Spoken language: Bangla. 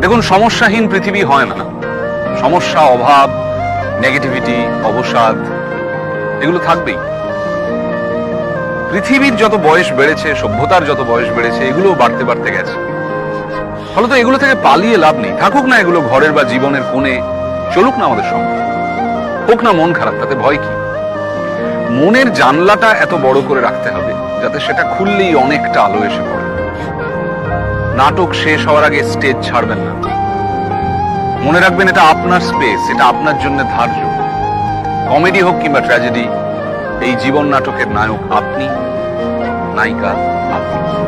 দেখুন, সমস্যাহীন পৃথিবী হয় না। সমস্যা, অভাব, নেগেটিভিটি, অবসাদ এগুলো থাকবেই। পৃথিবীর যত বয়স বেড়েছে, সভ্যতার যত বয়স বেড়েছে, এগুলো বাড়তে বাড়তে গেছে। ফলত এগুলো থেকে পালিয়ে লাভ নেই। থাকুক না এগুলো ঘরের বা জীবনের কোণে, চলুক না আমাদের সঙ্গে। হোক না মন খারাপ, তাতে ভয় কি? মনের জানলাটা এত বড় করে রাখতে হবে যাতে সেটা খুললেই অনেকটা আলো এসে পড়ে। নাটক শেষ হওয়ার আগে স্টেজ ছাড়বেন না। মনে রাখবেন, এটা আপনার স্পেস, এটা আপনার জন্য ধার্য। কমেডি হোক কিংবা ট্র্যাজেডি, এই জীবন নাটকের নায়ক আপনি, নায়িকা আপনি।